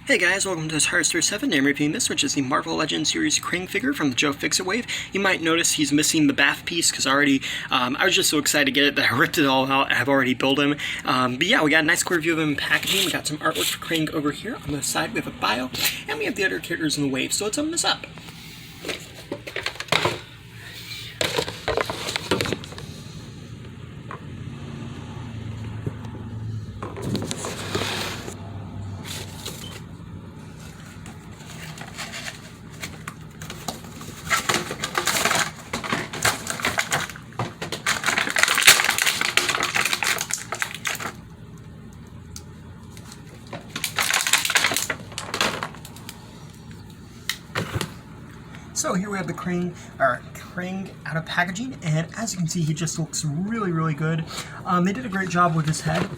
Hey guys, welcome to Star 7. I'm reviewing this, which is the Marvel Legends series Kang figure from the Joe Fix-It wave. You might notice he's missing the bath piece because I was just so excited to get it that I ripped it all out. I've already built him. But yeah, we got a nice quick review of him in packaging. We got some artwork for Kang over here. On the side, we have a bio, and we have the other characters in the wave. So let's open this up. So here we have the Kang out of packaging, and as you can see, he just looks really, really good. They did a great job with his head.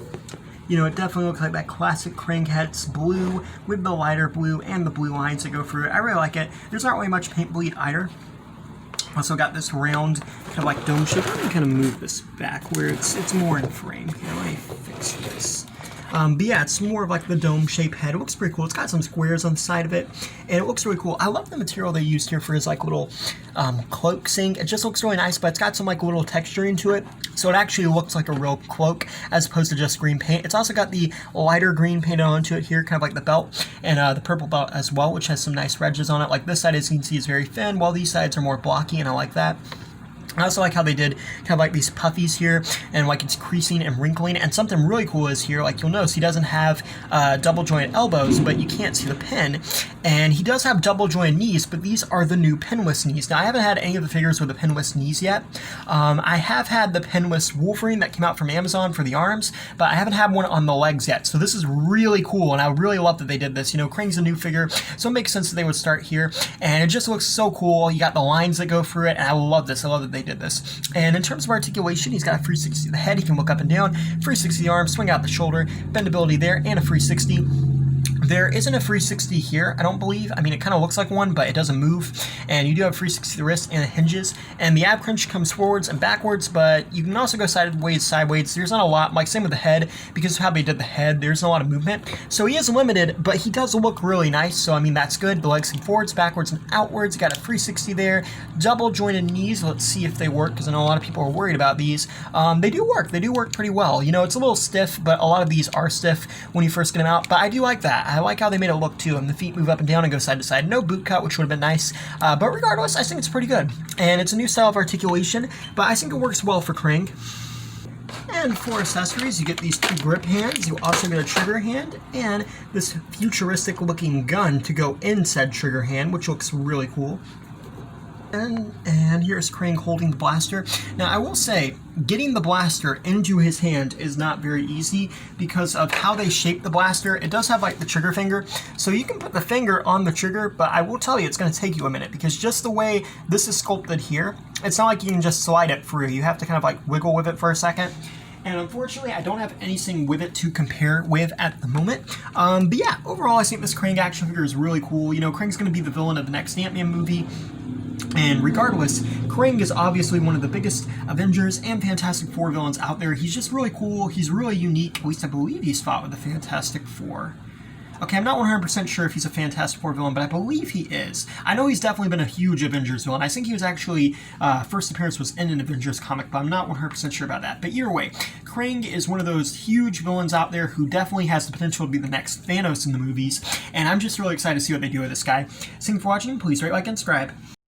You know, it definitely looks like that classic Kang head. It's blue with the lighter blue and the blue lines that go through it. I really like it. There's not really much paint bleed either. Also got this round, kind of like dome shape. Let me kind of move this back where it's more in frame. Here, let me fix this. But yeah, it's more of like the dome-shaped head. It looks pretty cool. It's got some squares on the side of it, and it looks really cool. I love the material they used here for his like little cloak thing. It just looks really nice, but it's got some like little texturing to it, so it actually looks like a real cloak as opposed to just green paint. It's also got the lighter green painted onto it here, kind of like the belt, and the purple belt as well, which has some nice ridges on it. Like this side, as you can see, is very thin, while these sides are more blocky, and I like that. I also like how they did kind of like these puffies here, and like it's creasing and wrinkling. And something really cool is here, like you'll notice he doesn't have double jointed elbows, but you can't see the pin. And he does have double jointed knees, but these are the new pinless knees. Now I haven't had any of the figures with the pinless knees yet. I have had the pinless Wolverine that came out from Amazon for the arms, but I haven't had one on the legs yet. So this is really cool, and I really love that they did this. You know, Krang's a new figure, so it makes sense that they would start here. And it just looks so cool. You got the lines that go through it, and I love this. I love that they did this. And in terms of articulation, he's got a 360 of the head. He can look up and down, 360 the arm, swing out the shoulder, bendability there, and a 360. There isn't a 360 here, I don't believe. I mean, it kind of looks like one, but it doesn't move. And you do have 360 the wrist, and it hinges. And the ab crunch comes forwards and backwards, but you can also go sideways. There's not a lot, like same with the head, because of how they did the head, there's not a lot of movement. So he is limited, but he does look really nice, so I mean, that's good. The legs come forwards, backwards, and outwards. You got a 360 there. Double jointed knees, let's see if they work, because I know a lot of people are worried about these. They do work pretty well. You know, it's a little stiff, but a lot of these are stiff when you first get them out, but I do like that. I like how they made it look too, and the feet move up and down and go side to side. No boot cut, which would have been nice, but regardless, I think it's pretty good. And it's a new style of articulation, but I think it works well for Kang. And for accessories, you get these two grip hands. You also get a trigger hand and this futuristic looking gun to go in said trigger hand, which looks really cool. And here's Kang holding the blaster. Now, I will say, getting the blaster into his hand is not very easy because of how they shape the blaster. It does have like the trigger finger, so you can put the finger on the trigger, but I will tell you it's going to take you a minute because just the way this is sculpted here, it's not like you can just slide it through. You have to kind of like wiggle with it for a second. And unfortunately, I don't have anything with it to compare with at the moment. But yeah, overall, I think this Kang action figure is really cool. You know, Krang's going to be the villain of the next Ant-Man movie. And regardless, Kang is obviously one of the biggest Avengers and Fantastic Four villains out there. He's just really cool. He's really unique. At least I believe he's fought with the Fantastic Four. Okay, I'm not 100% sure if he's a Fantastic Four villain, but I believe he is. I know he's definitely been a huge Avengers villain. I think he was actually, first appearance was in an Avengers comic, but I'm not 100% sure about that. But either way, Kang is one of those huge villains out there who definitely has the potential to be the next Thanos in the movies, and I'm just really excited to see what they do with this guy. Thank you for watching. Please rate, like, and subscribe.